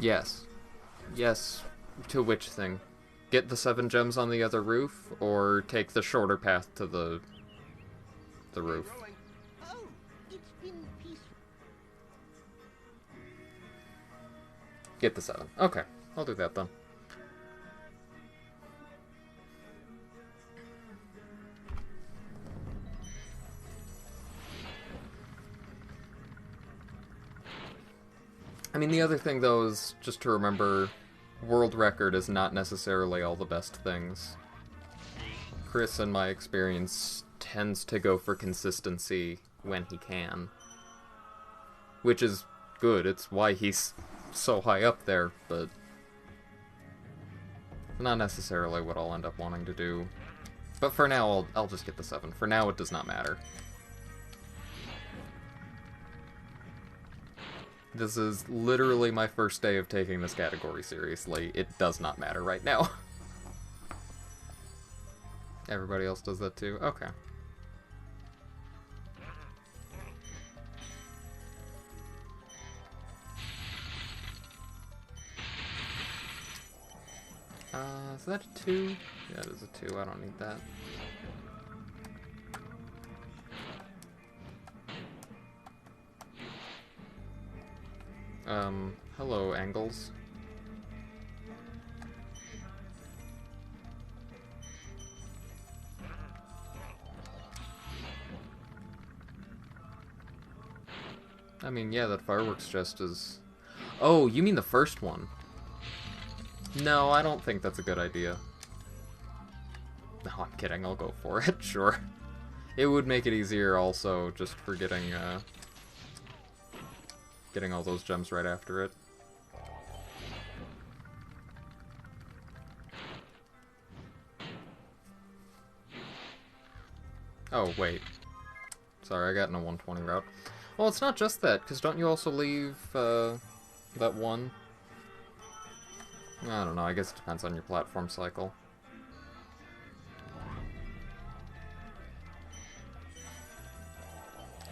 Yes. Yes. To which thing? Get the 7 gems on the other roof, or take the shorter path to the roof? Oh, it's been peaceful. Get the 7. Okay, I'll do that then. I mean, the other thing, though, is just to remember, world record is not necessarily all the best things. Chris, in my experience, tends to go for consistency when he can. Which is good, it's why he's so high up there, but not necessarily what I'll end up wanting to do. But for now, I'll just get the 7. For now, it does not matter. This is literally my first day of taking this category seriously. It does not matter right now. Everybody else does that too? Okay. Is that a 2? Yeah, it is a 2. I don't need that. Hello, angles. I mean, yeah, that fireworks chest is... Oh, you mean the first one? No, I don't think that's a good idea. No, I'm kidding, I'll go for it, sure. It would make it easier also, just for getting all those gems right after it. Oh, wait. Sorry, I got in a 120 route. Well, it's not just that, because don't you also leave, that one? I don't know, I guess it depends on your platform cycle.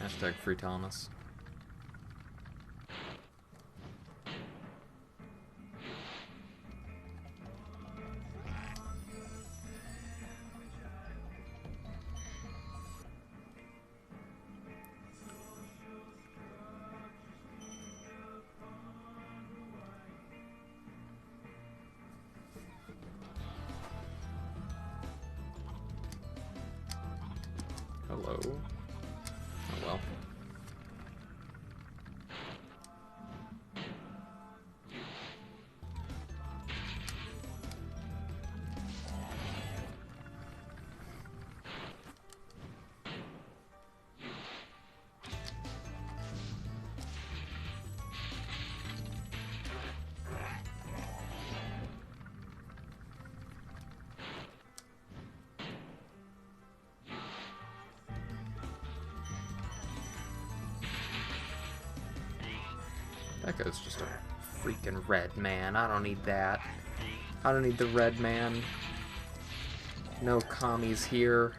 Hashtag free Thomas. Hello. Oh well. That guy's just a freaking red man. I don't need that. I don't need the red man. No commies here.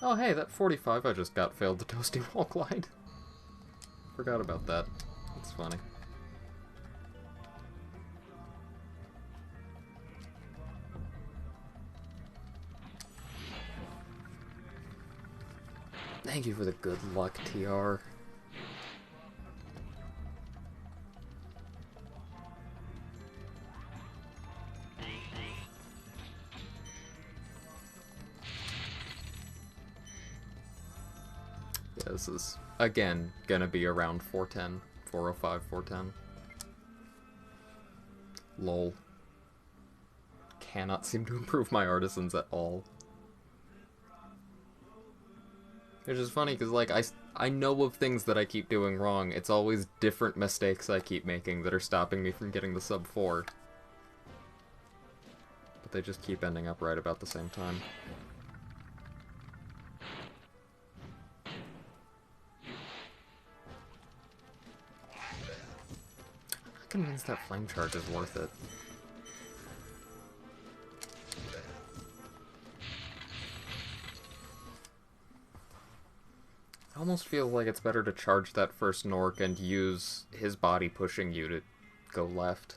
Oh hey, that 45 I just got failed the toasty wall glide. Forgot about that. That's funny. Thank you for the good luck, TR. Yeah, this is, again, gonna be around 410. 405, 410. Lol. Cannot seem to improve my artisans at all. Which is funny, because, like, I know of things that I keep doing wrong. It's always different mistakes I keep making that are stopping me from getting the sub 4. But they just keep ending up right about the same time. I'm convinced that flame charge is worth it. almost feel like it's better to charge that first Nork and use his body pushing you to go left.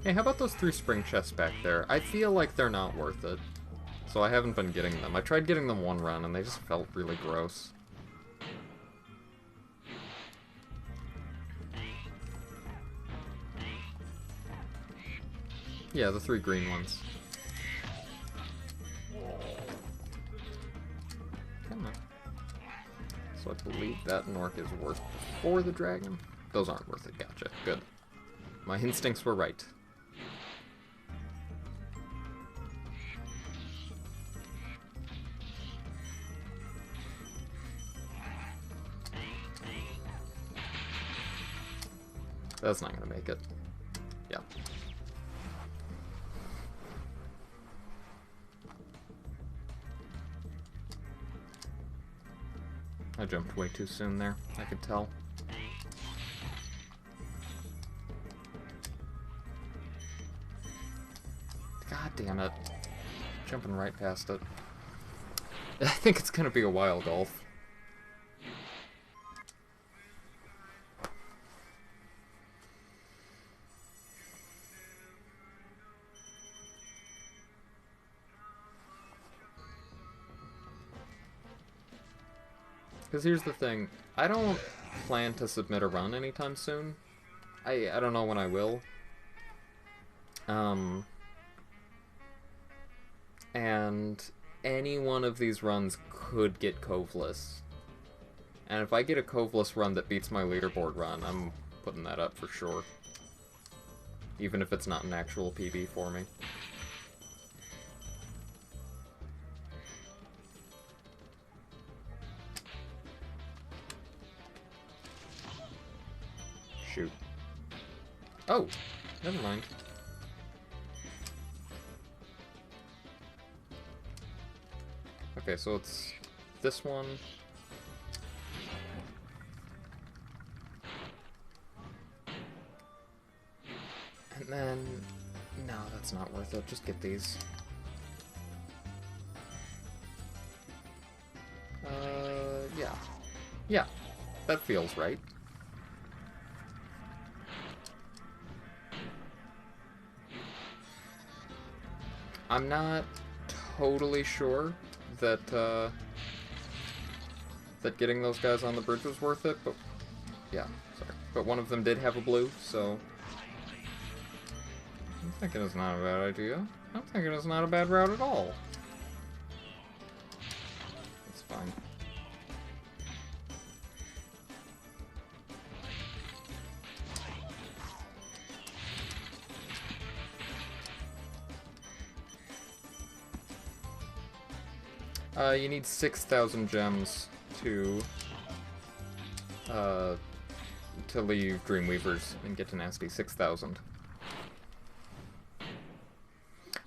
Hey, how about those 3 spring chests back there? I feel like they're not worth it. So I haven't been getting them. I tried getting them one run and they just felt really gross. Yeah, the 3 green ones. Come on. So I believe that Nork is worth for the dragon. Those aren't worth it, gotcha. Good. My instincts were right. That's not gonna make it. Yeah. I jumped way too soon there, I could tell. God damn it. Jumping right past it. I think it's gonna be a wild golf. Because here's the thing, I don't plan to submit a run anytime soon. I don't know when I will. And any one of these runs could get coveless. And if I get a coveless run that beats my leaderboard run, I'm putting that up for sure. Even if it's not an actual PB for me. Shoot. Oh, never mind. Okay, so it's this one. And then... no, that's not worth it. Just get these. Yeah. Yeah, that feels right. I'm not totally sure that that getting those guys on the bridge was worth it, but yeah, sorry. But one of them did have a blue, so I'm thinking it's not a bad idea. I'm thinking it's not a bad route at all. It's fine. You need 6,000 gems to leave Dreamweavers and get to Nasty. 6,000.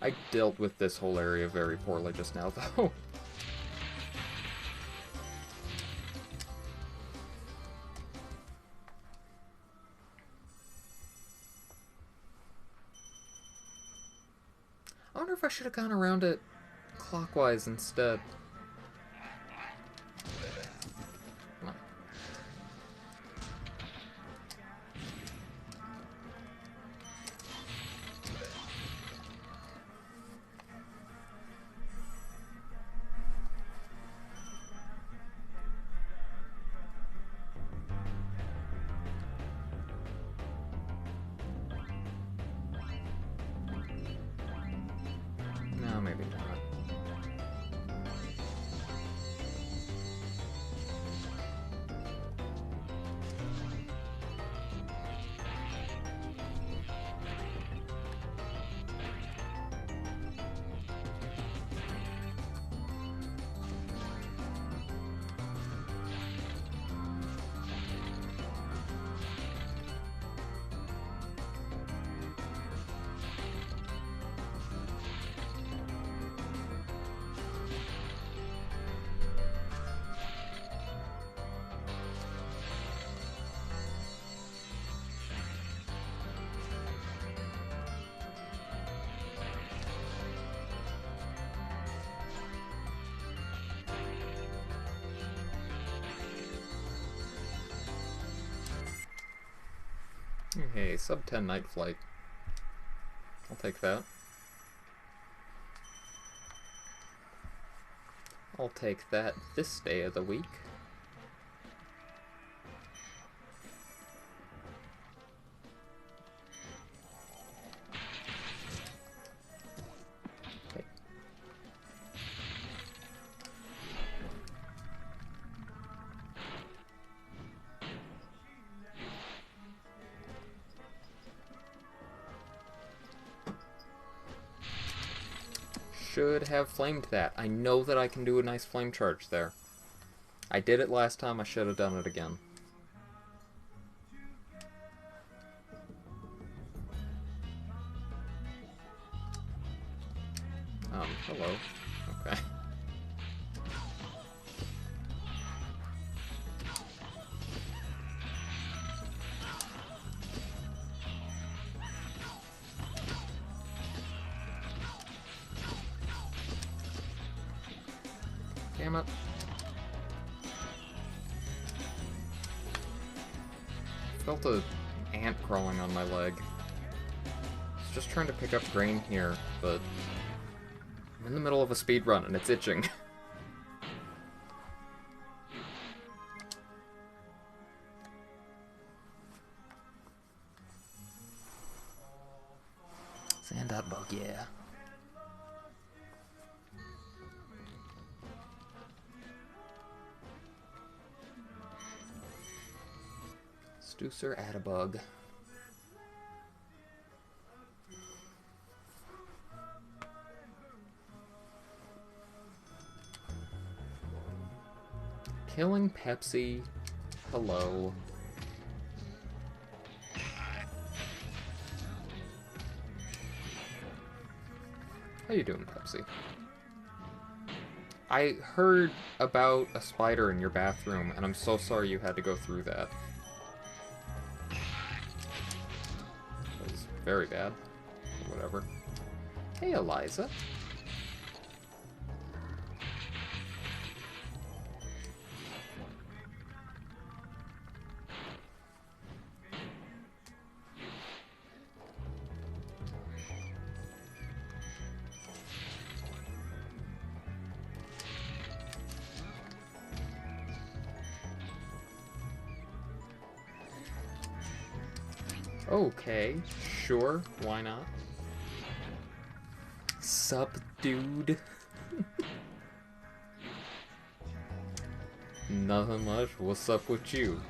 I dealt with this whole area very poorly just now, though. I wonder if I should have gone around it clockwise instead. No, maybe not. Hey, sub 10 night flight. I'll take that. I'll take that this day of the week. Okay. Should have flamed that. I know that I can do a nice flame charge there. I did it last time, I should have done it again. Hello. Okay. Damn it. Felt an ant crawling on my leg. I was just trying to pick up grain here, but I'm in the middle of a speed run and it's itching. Sand out bug, yeah. Stucer Attabug. Killing Pepsi. Hello. How you doing, Pepsi? I heard about a spider in your bathroom, and I'm so sorry you had to go through that. That was very bad. Whatever. Hey, Eliza. Okay, sure, why not? Sup, dude? Nothing much, what's up with you?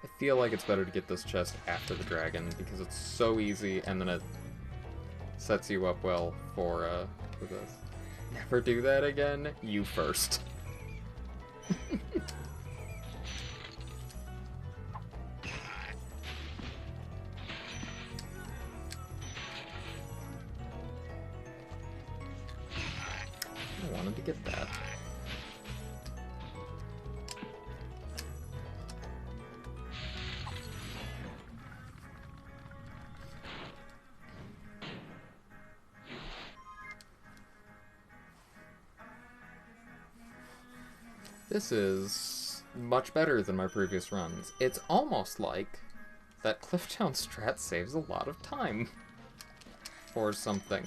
I feel like it's better to get this chest after the dragon, because it's so easy, and then it sets you up well for this. Never do that again? You first. I wanted to get that. This is much better than my previous runs. It's almost like that Clifftown strat saves a lot of time for something.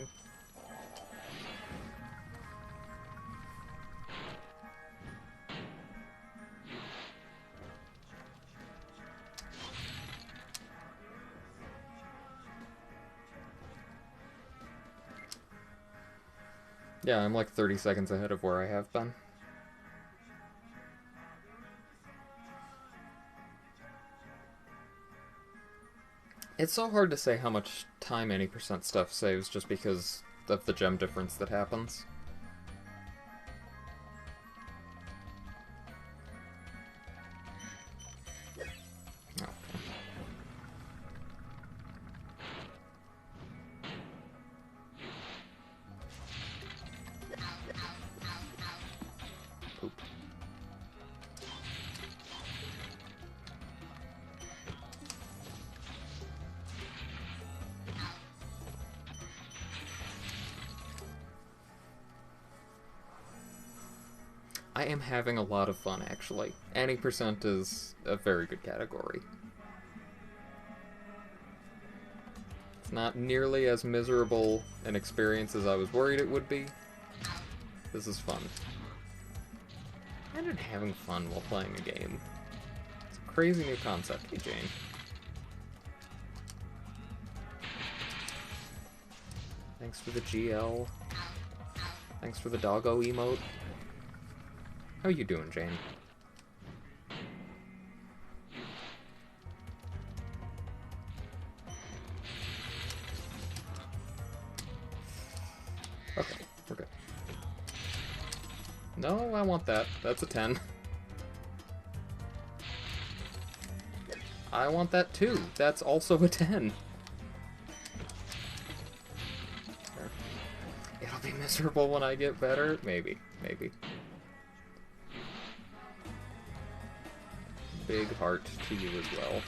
Yeah, I'm like 30 seconds ahead of where I have been. It's so hard to say how much time any percent stuff saves just because of the gem difference that happens. Okay. Poop. I am having a lot of fun, actually. Any percent is a very good category. It's not nearly as miserable an experience as I was worried it would be. This is fun. Imagine having fun while playing a game. It's a crazy new concept. Hey, Jane. Thanks for the GL. Thanks for the doggo emote. How you doing, Jane? Okay, we're good. No, I want that. That's a 10. I want that too. That's also a 10. It'll be miserable when I get better. Maybe. Maybe. Big heart to you as well.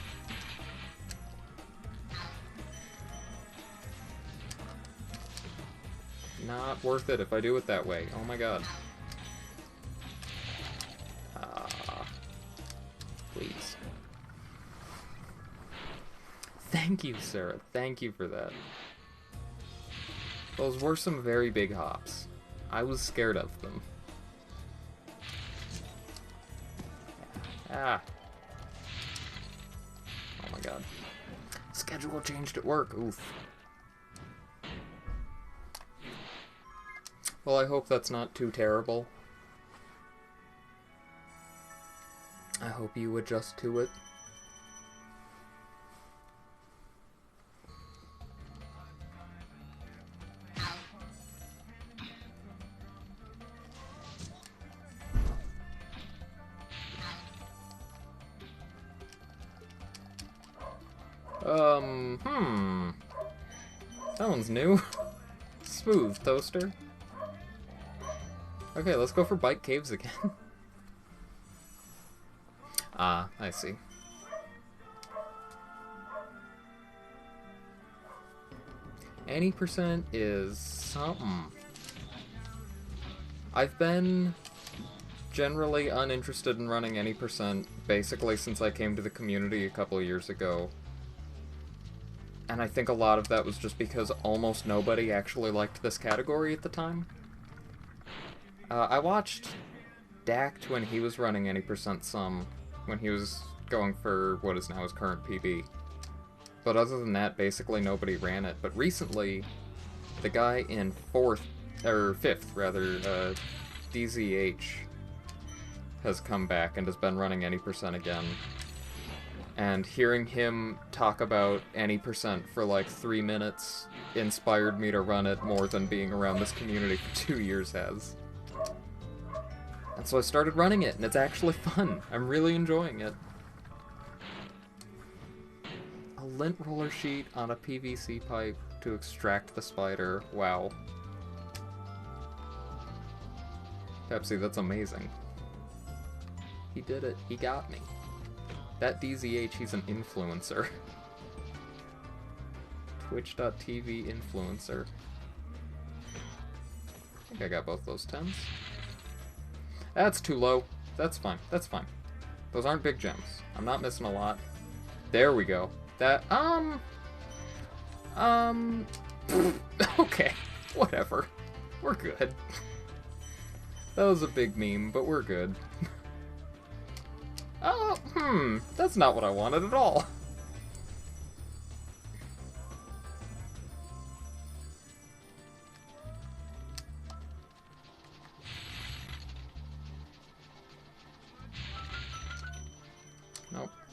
Not worth it if I do it that way. Oh my god. Please. Thank you, Sarah. Thank you for that. Those were some very big hops. I was scared of them. Ah. Oh my god. Schedule changed at work. Oof. Well, I hope that's not too terrible. I hope you adjust to it. That one's new. Smooth toaster. Okay, let's go for Bike Caves again. Ah, I see. Any percent is something. I've been generally uninterested in running any percent basically since I came to the community a couple of years ago. And I think a lot of that was just because almost nobody actually liked this category at the time. I watched Dact when he was running any percent some, when he was going for what is now his current PB. But other than that, basically nobody ran it. But recently, the guy in fifth, DZH, has come back and has been running any percent again. And hearing him talk about any percent for like 3 minutes inspired me to run it more than being around this community for 2 years has. And so I started running it, and it's actually fun. I'm really enjoying it. A lint roller sheet on a PVC pipe to extract the spider. Wow. Pepsi, that's amazing. He did it. He got me. That DZH, he's an influencer. Twitch.tv influencer. I think I got both those 10s. That's too low. That's fine. That's fine. Those aren't big gems. I'm not missing a lot. There we go. That, okay. Whatever. We're good. That was a big meme, but we're good. Oh, that's not what I wanted at all.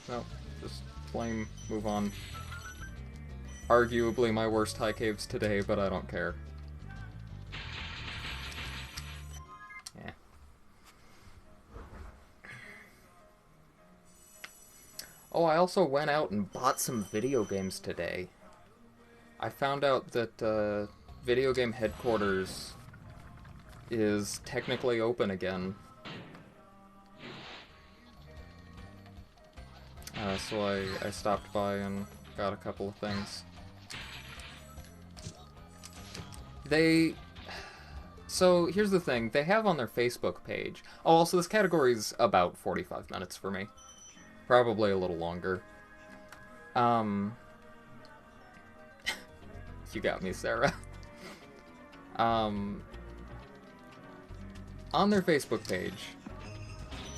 Nope, just flame, move on. Arguably my worst high caves today, but I don't care. Yeah. Oh, I also went out and bought some video games today. I found out that Video Game Headquarters is technically open again. So I stopped by and got a couple of things. So here's the thing, they have on their Facebook page... Oh, also this category's about 45 minutes for me. Probably a little longer. You got me, Sarah. On their Facebook page,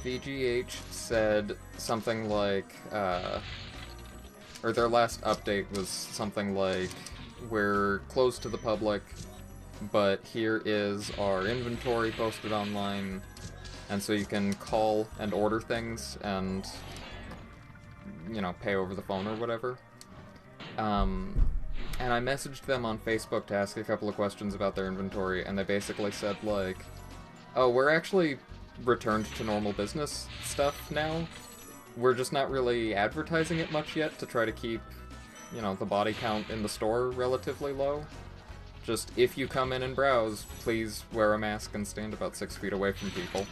VGH said something like, or their last update was something like, we're closed to the public, but here is our inventory posted online, and so you can call and order things and, you know, pay over the phone or whatever. And I messaged them on Facebook to ask a couple of questions about their inventory, and they basically said, like, oh, we're actually returned to normal business stuff now. We're just not really advertising it much yet to try to keep, you know, the body count in the store relatively low. Just, if you come in and browse, please wear a mask and stand about 6 feet away from people.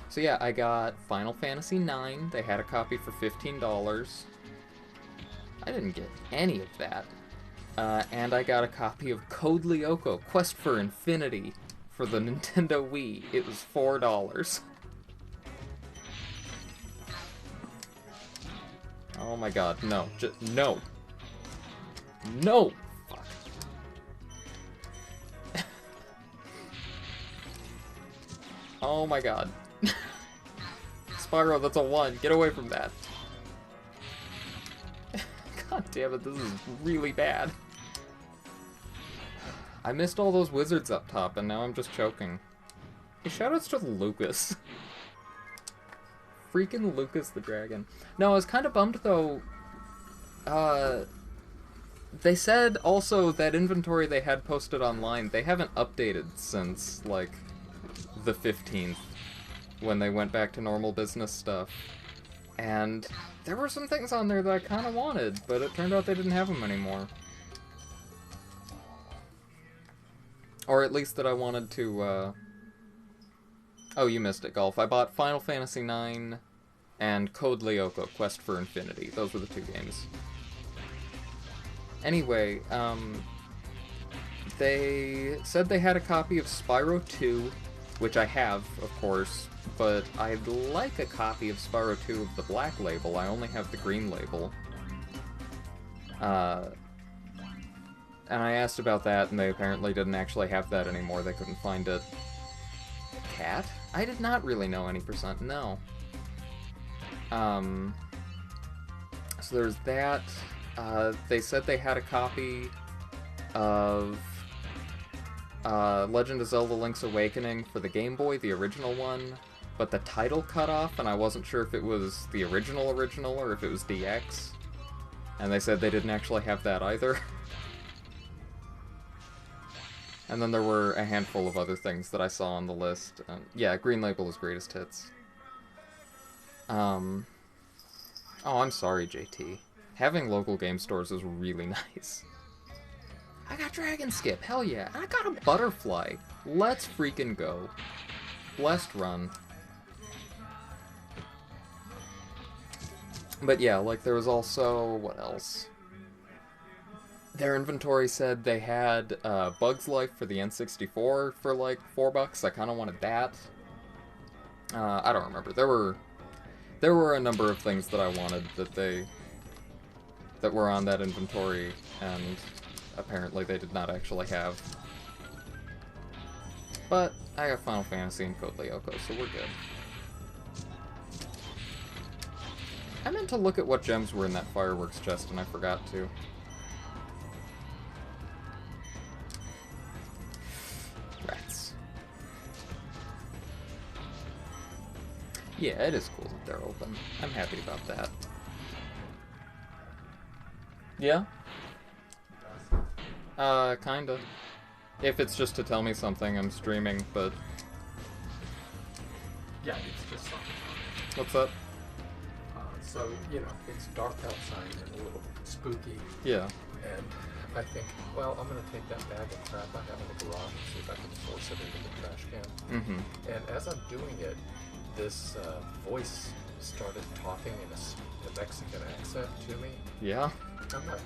So yeah, I got Final Fantasy IX. They had a copy for $15. I didn't get any of that. And I got a copy of Code Lyoko, Quest for Infinity, for the Nintendo Wii. It was $4. Oh my god, no. No. No! Fuck. Oh my god. Spyro, that's a 1. Get away from that. God damn it, this is really bad. I missed all those wizards up top, and now I'm just choking. Hey, shoutouts to Lucas. Freaking Lucas the Dragon. No, I was kind of bummed, though. They said also that inventory they had posted online, they haven't updated since, like, the 15th, when they went back to normal business stuff. And there were some things on there that I kind of wanted, but it turned out they didn't have them anymore. Or at least that I wanted to, Oh, you missed it, Golf. I bought Final Fantasy IX and Code Lyoko, Quest for Infinity. Those were the 2 games. Anyway, they said they had a copy of Spyro 2, which I have, of course, but I'd like a copy of Spyro 2 of the black label. I only have the green label. And I asked about that, and they apparently didn't actually have that anymore. They couldn't find it. Cat? I did not really know any %, no. So there's that. They said they had a copy of Legend of Zelda Link's Awakening for the Game Boy, the original one, but the title cut off, and I wasn't sure if it was the original or if it was DX. And they said they didn't actually have that either. And then there were a handful of other things that I saw on the list. Yeah, Green Label is Greatest Hits. Oh, I'm sorry, JT. Having local game stores is really nice. I got Dragon Skip, hell yeah. And I got a Butterfly. Let's freaking go. Blessed run. But yeah, like there was also, what else? Their inventory said they had Bug's Life for the N64 for like $4. I kind of wanted that. I don't remember. There were a number of things that I wanted that were on that inventory, and apparently they did not actually have. But I got Final Fantasy and Code Lyoko, so we're good. I meant to look at what gems were in that fireworks chest, and I forgot to. Rats. Yeah, it is cool that they're open. I'm happy about that. Yeah? Kinda. If it's just to tell me something, I'm streaming, but... Yeah, it's just something. What's up? So, you know, it's dark outside and a little spooky. Yeah. And I think, well, I'm going to take that bag of crap I have in the garage and see if I can force it into the trash can. Mm-hmm. And as I'm doing it, this voice started talking in a Mexican accent to me. Yeah. I'm like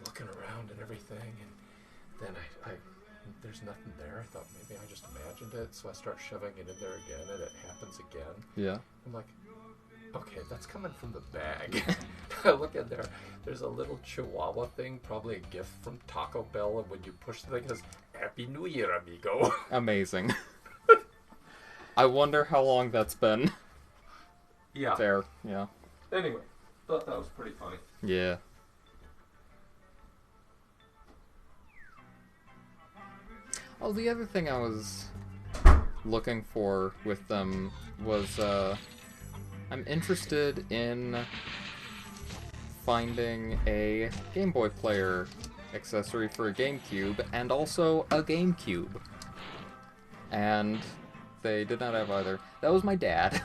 looking around and everything, and then I there's nothing there. I thought maybe I just imagined it, so I start shoving it in there again, and it happens again. Yeah. I'm like, okay, that's coming from the bag. I look in there. There's a little Chihuahua thing, probably a gift from Taco Bell, and when you push the thing, it says, Happy New Year, amigo. Amazing. I wonder how long that's been. Yeah. There, yeah. Anyway, thought that was pretty funny. Yeah. Oh, the other thing I was looking for with them was, I'm interested in finding a Game Boy player accessory for a GameCube, and also a GameCube. And they did not have either. That was my dad.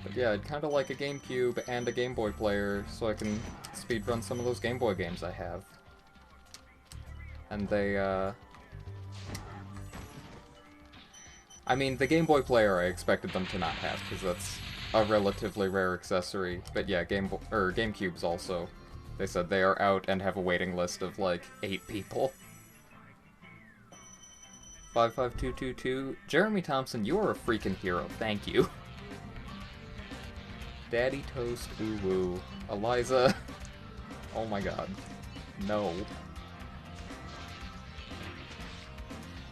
But yeah, I'd kind of like a GameCube and a Game Boy player so I can speedrun some of those Game Boy games I have. And they, I mean, the Game Boy player I expected them to not have, because that's a relatively rare accessory. But yeah, GameCubes also. They said they are out and have a waiting list of, like, 8 people. 55222. Jeremy Thompson, you are a freaking hero. Thank you. Daddy Toast, ooh woo. Eliza. Oh my god. No.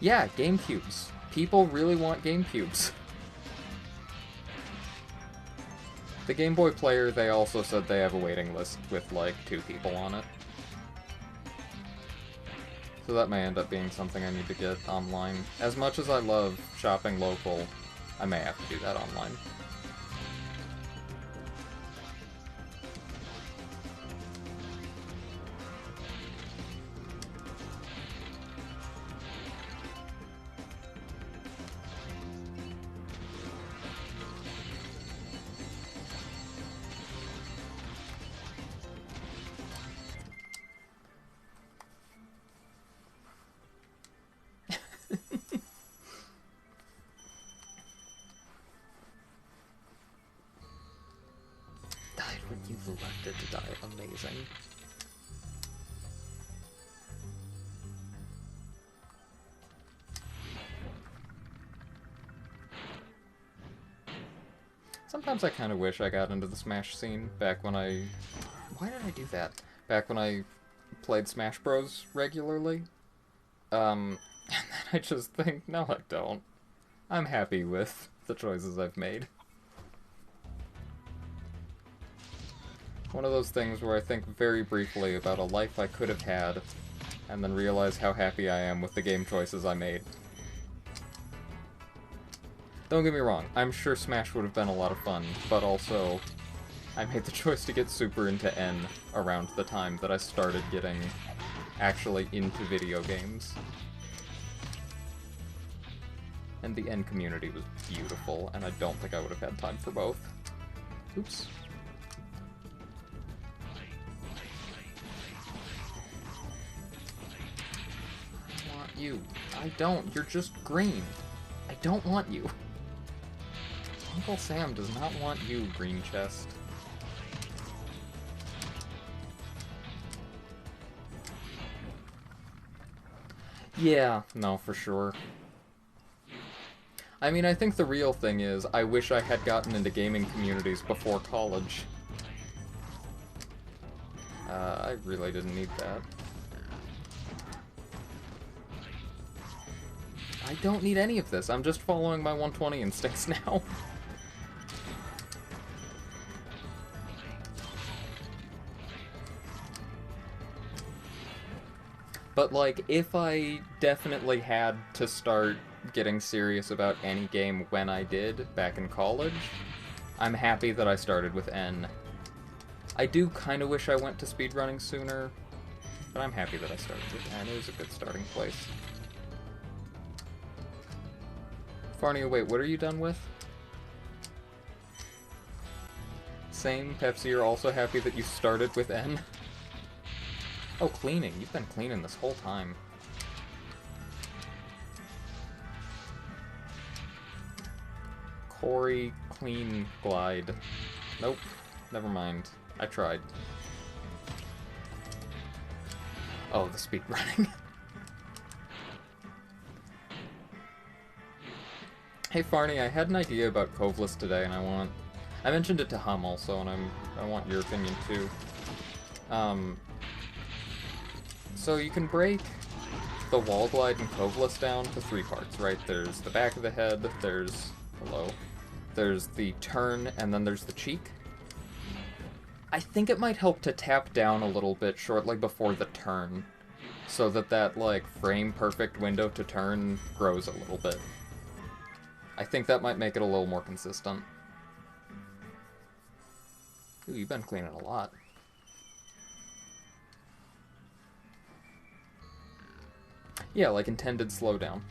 Yeah, GameCubes. People really want GameCubes. The Game Boy player, they also said they have a waiting list with, like, 2 people on it. So that may end up being something I need to get online. As much as I love shopping local, I may have to do that online. Died when you elected to die. Amazing. Sometimes I kind of wish I got into the Smash scene back when I... Why did I do that? Back when I played Smash Bros. Regularly. And then I just think, no I don't. I'm happy with the choices I've made. One of those things where I think very briefly about a life I could have had, and then realize how happy I am with the game choices I made. Don't get me wrong, I'm sure Smash would have been a lot of fun, but also, I made the choice to get super into N around the time that I started getting actually into video games. And the N community was beautiful, and I don't think I would have had time for both. Oops. I want you. I don't. You're just green. I don't want you. Uncle Sam does not want you, green chest. Yeah, no, for sure. I mean, I think the real thing is, I wish I had gotten into gaming communities before college. I really didn't need that. I don't need any of this, I'm just following my 120 instincts now. But, like, if I definitely had to start getting serious about any game when I did, back in college, I'm happy that I started with N. I do kind of wish I went to speedrunning sooner, but I'm happy that I started with N. It was a good starting place. Farney, wait, what are you done with? Same, Pepsi, you're also happy that you started with N? Oh, cleaning. You've been cleaning this whole time. Corey Clean Glide. Nope. Never mind. I tried. Oh, the speed running. Hey Farney, I had an idea about Coveless today, and I mentioned it to Hum also, and I want your opinion too. So you can break the wall glide and Coveless down to 3 parts, right? There's the back of the head, there's the turn, and then there's the cheek. I think it might help to tap down a little bit shortly before the turn, so that like frame perfect window to turn grows a little bit. I think that might make it a little more consistent. Ooh, you've been cleaning a lot. Yeah, like intended slowdown.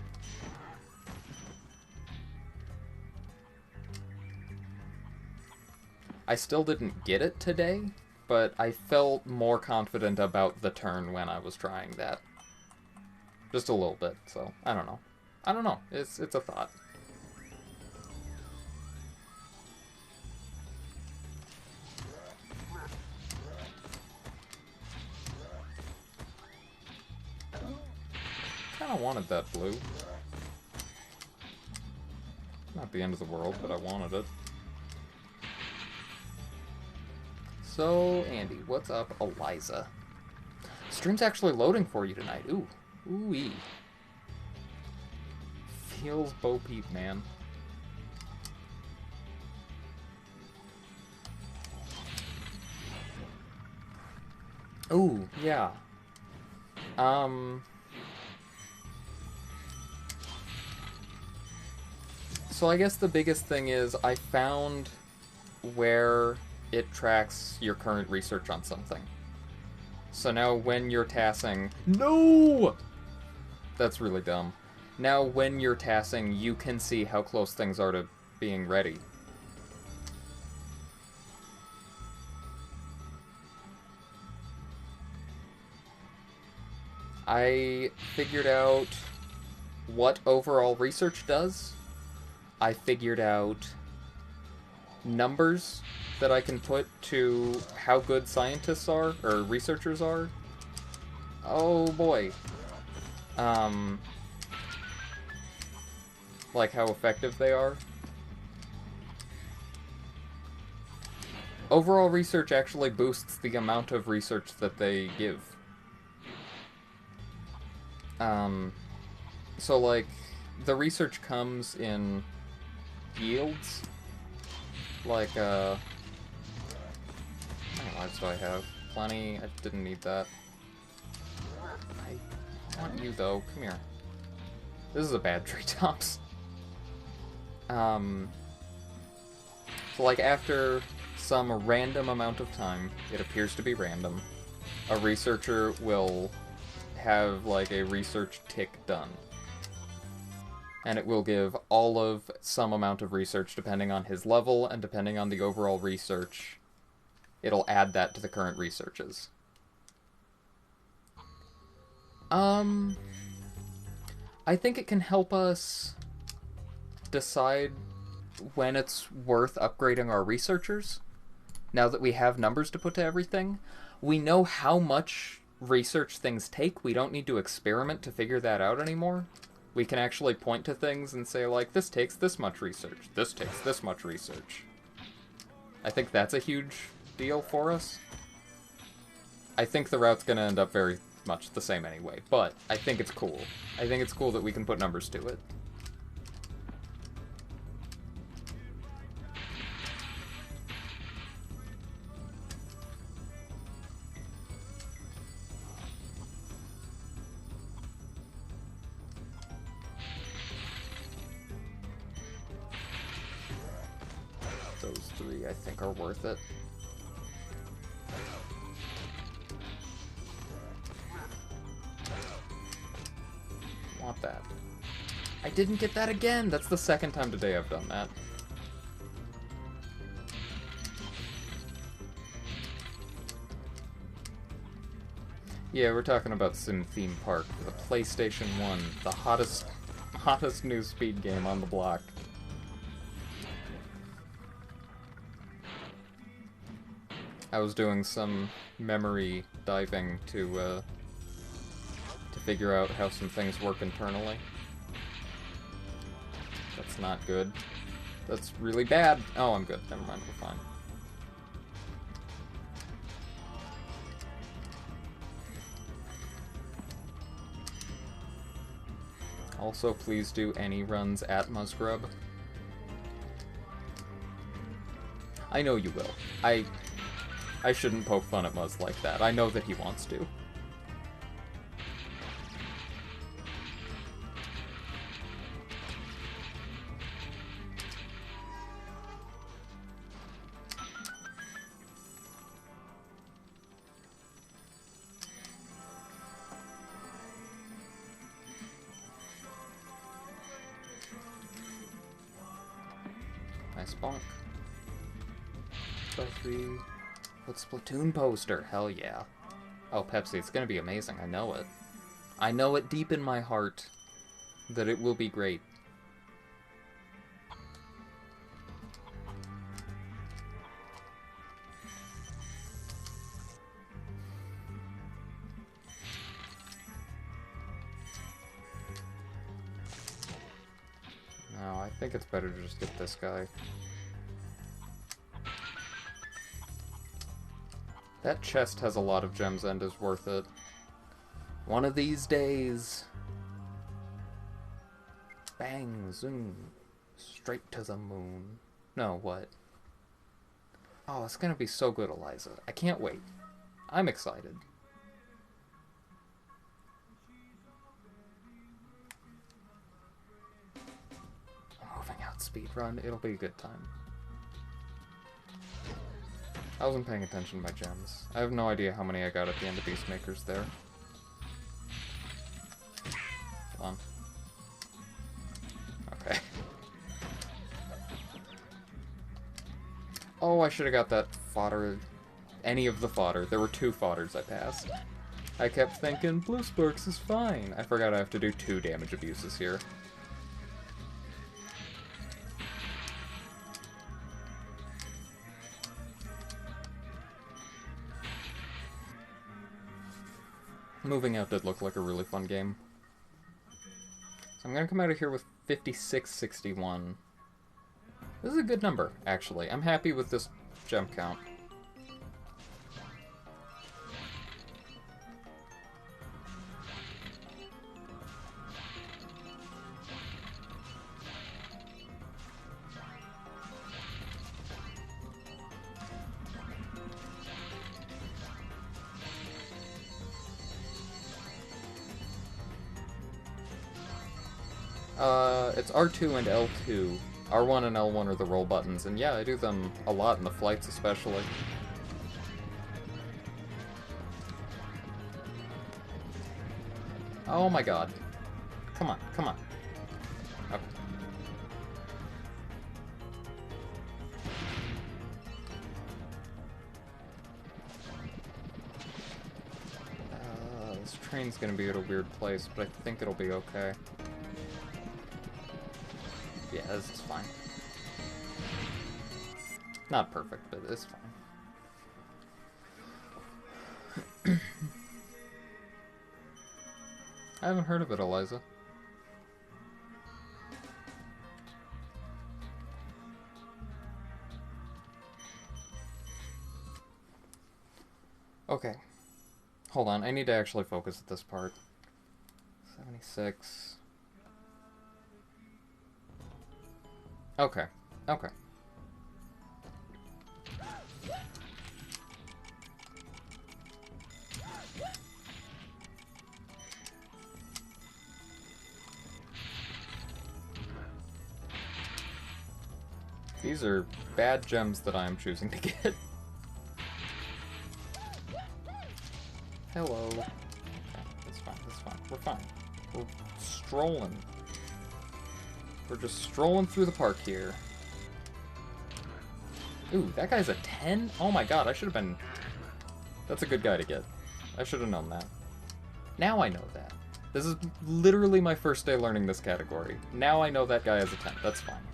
I still didn't get it today, but I felt more confident about the turn when I was trying that. Just a little bit, so I don't know. I don't know. It's a thought. Kinda wanted that blue. Not the end of the world, but I wanted it. So, Andy, what's up, Eliza? Stream's actually loading for you tonight. Ooh. Ooh-wee. Feels Bo Peep, man. Ooh, yeah. So I guess the biggest thing is I found where it tracks your current research on something. So now when you're tassing... No! That's really dumb. Now when you're tassing, you can see how close things are to being ready. I figured out what overall research does. I figured out numbers that I can put to how good scientists are, or researchers are. Oh boy. Like how effective they are. Overall research actually boosts the amount of research that they give. So like, the research comes in yields. Like, how many lives do I have? Plenty. I didn't need that. I want you, though. Come here. This is a bad treetops. So, like, after some random amount of time, it appears to be random, a researcher will have, like, a research tick done. And it will give all of some amount of research depending on his level and depending on the overall research. It'll add that to the current researches. I think it can help us decide when it's worth upgrading our researchers. Now that we have numbers to put to everything, we know how much research things take. We don't need to experiment to figure that out anymore. We can actually point to things and say, like, this takes this much research. This takes this much research. I think that's a huge deal for us. I think the route's going to end up very much the same anyway, but I think it's cool. I think it's cool that we can put numbers to it. Those 3, I think, are worth it. Want that. I didn't get that again! That's the second time today I've done that. Yeah, we're talking about Sim Theme Park for the PlayStation 1, the hottest new speed game on the block. I was doing some memory diving to figure out how some things work internally. That's not good. That's really bad. Oh, I'm good. Never mind, we're fine. Also, please do any runs at Musgrub. I know you will. I shouldn't poke fun at Muzz like that. I know that he wants to. Nice bonk. Pepsi. What Splatoon poster? Hell yeah. Oh, Pepsi, it's gonna be amazing. I know it. I know it deep in my heart that it will be great. No, I think it's better to just get this guy. That chest has a lot of gems and is worth it. One of these days. Bang, zoom. Straight to the moon. No, what? Oh, it's gonna be so good, Eliza. I can't wait. I'm excited. Moving out speedrun, it'll be a good time. I wasn't paying attention to my gems. I have no idea how many I got at the end of Beastmakers there. Hold on. Okay. Oh, I should have got that fodder. Any of the fodder. There were 2 fodders I passed. I kept thinking, Blue Sparks is fine. I forgot I have to do 2 damage abuses here. Moving out did look like a really fun game. So I'm gonna come out of here with 5661. This is a good number, actually. I'm happy with this gem count. It's R2 and L2. R1 and L1 are the roll buttons, and yeah, I do them a lot in the flights especially. Oh my god. Come on, come on. Okay. This train's gonna be at a weird place, but I think it'll be okay. Yeah, this is fine. Not perfect, but it's fine. I haven't heard of it, Eliza. Okay. Hold on, I need to actually focus at this part. 76... Okay, okay. These are bad gems that I am choosing to get. Hello. Okay, that's fine, that's fine. We're fine. We're strolling. We're just strolling through the park here. Ooh, that guy's a 10? Oh my god, I should have been... That's a good guy to get. I should have known that. Now I know that. This is literally my first day learning this category. Now I know that guy has a 10. That's fine.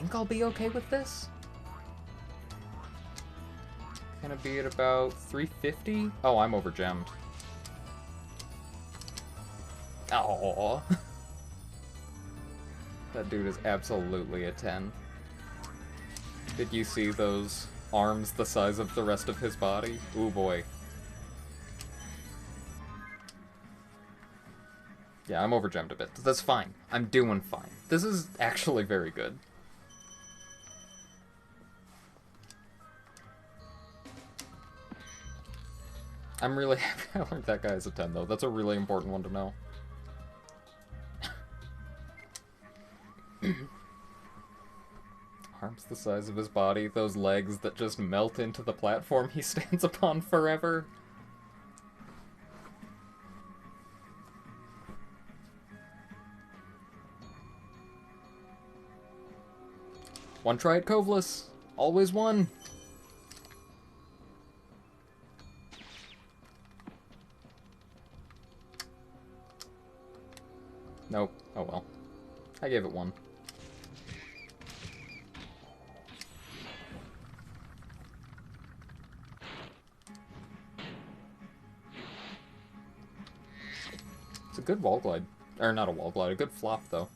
think I'll be okay with this. Gonna be at about 350? Oh, I'm over gemmed. Oh, that dude is absolutely a 10. Did you see those arms the size of the rest of his body? Ooh boy. Yeah, I'm over gemmed a bit. That's fine. I'm doing fine. This is actually very good. I'm really happy I learned that guy is a 10, though. That's a really important one to know. Arms the size of his body, those legs that just melt into the platform he stands upon forever. One try at Coveless. Always one. Nope. Oh well. I gave it one. It's a good wall glide. Or not a wall glide, a good flop though.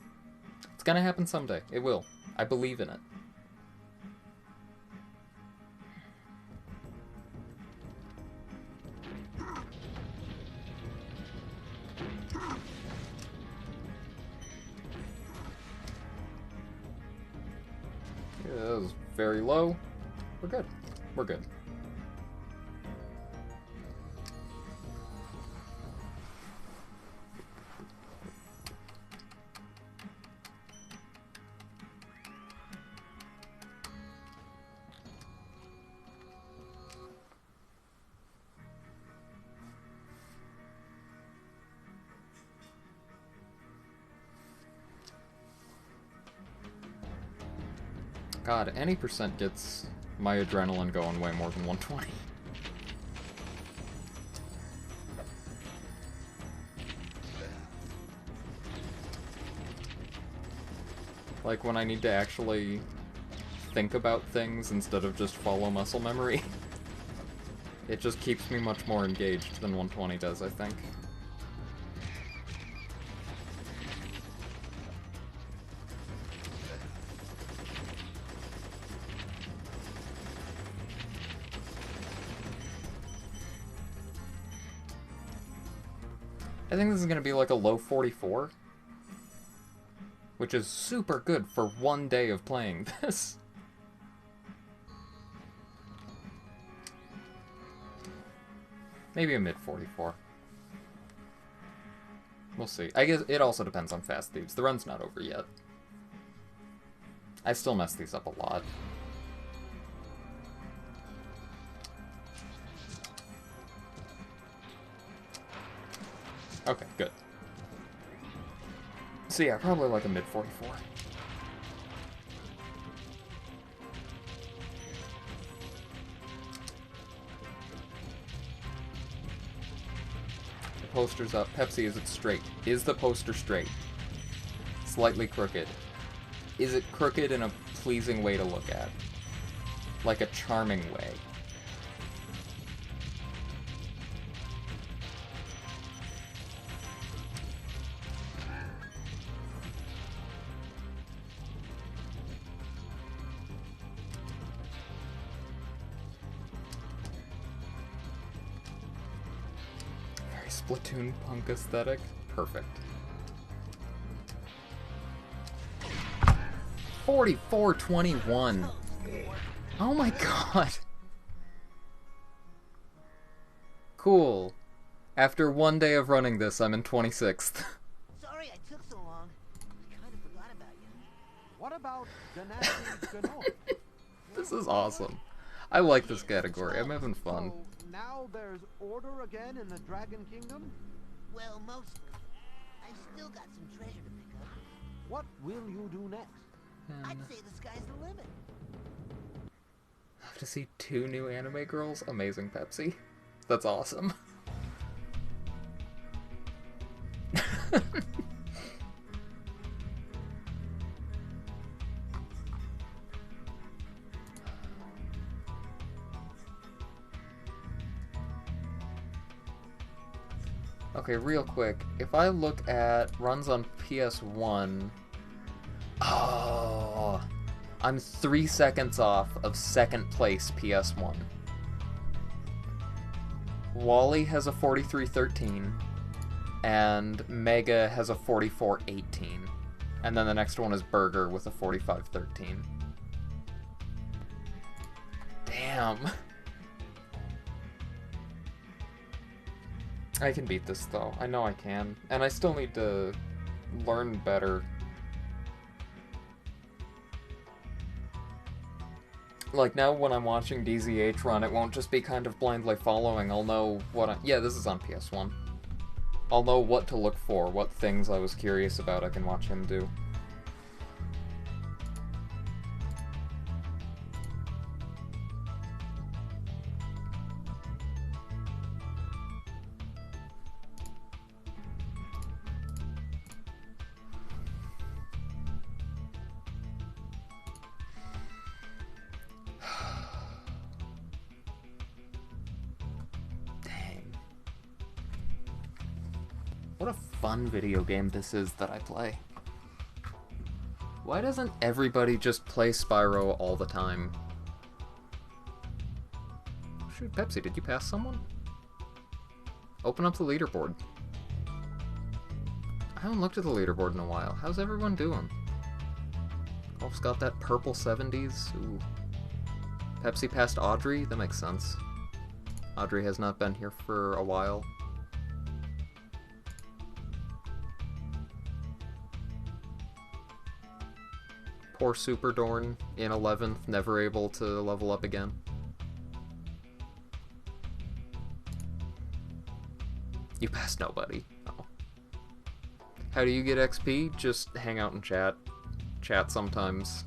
It's gonna happen someday. It will. I believe in it. Yeah, that was very low. We're good. We're good. God, any percent gets my adrenaline going way more than 120. Like when I need to actually think about things instead of just follow muscle memory. It just keeps me much more engaged than 120 does, I think. I think this is going to be like a low 44, which is super good for one day of playing this. Maybe a mid 44. We'll see. I guess it also depends on Fast Thieves. The run's not over yet. I still mess these up a lot. Okay, good. So yeah, probably like a mid 44. The poster's up. Pepsi, is it straight? Is the poster straight? Slightly crooked. Is it crooked in a pleasing way to look at? Like a charming way? Splatoon punk aesthetic. Perfect. 44-21. Oh my god. Cool. After one day of running this, I'm in 26th. Sorry I took so long. I kind of forgot about you. What about Ganassi? This is awesome. I like this category. I'm having fun. So now there's order again in the Dragon Kingdom? Well, mostly. I've still got some treasure to pick up. What will you do next? I'd say the sky's the limit. To see 2 new anime girls? Amazing, Pepsi. That's awesome. Okay, real quick. If I look at runs on PS1... Oh... I'm 3 seconds off of second place PS1. Wally has a 4313, and Mega has a 4418. And then the next one is Burger with a 4513. Damn. I can beat this, though. I know I can. And I still need to learn better. Like, now when I'm watching DZH run, it won't just be kind of blindly following. I'll know what yeah, this is on PS1. I'll know what to look for, what things I was curious about I can watch him do. What a fun video game this is that I play. Why doesn't everybody just play Spyro all the time? Shoot, Pepsi, did you pass someone? Open up the leaderboard. I haven't looked at the leaderboard in a while. How's everyone doing? Golf's got that purple 70s. Ooh. Pepsi passed Audrey? That makes sense. Audrey has not been here for a while. Poor Superdorn in 11th, never able to level up again. You passed nobody. Oh. How do you get XP? Just hang out and chat. Chat sometimes.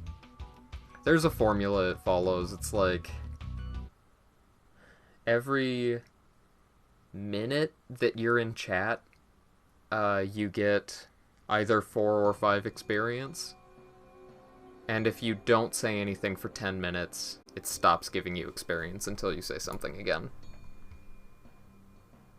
There's a formula it follows. It's like every minute that you're in chat, you get either 4 or 5 experience. And if you don't say anything for 10 minutes, it stops giving you experience until you say something again.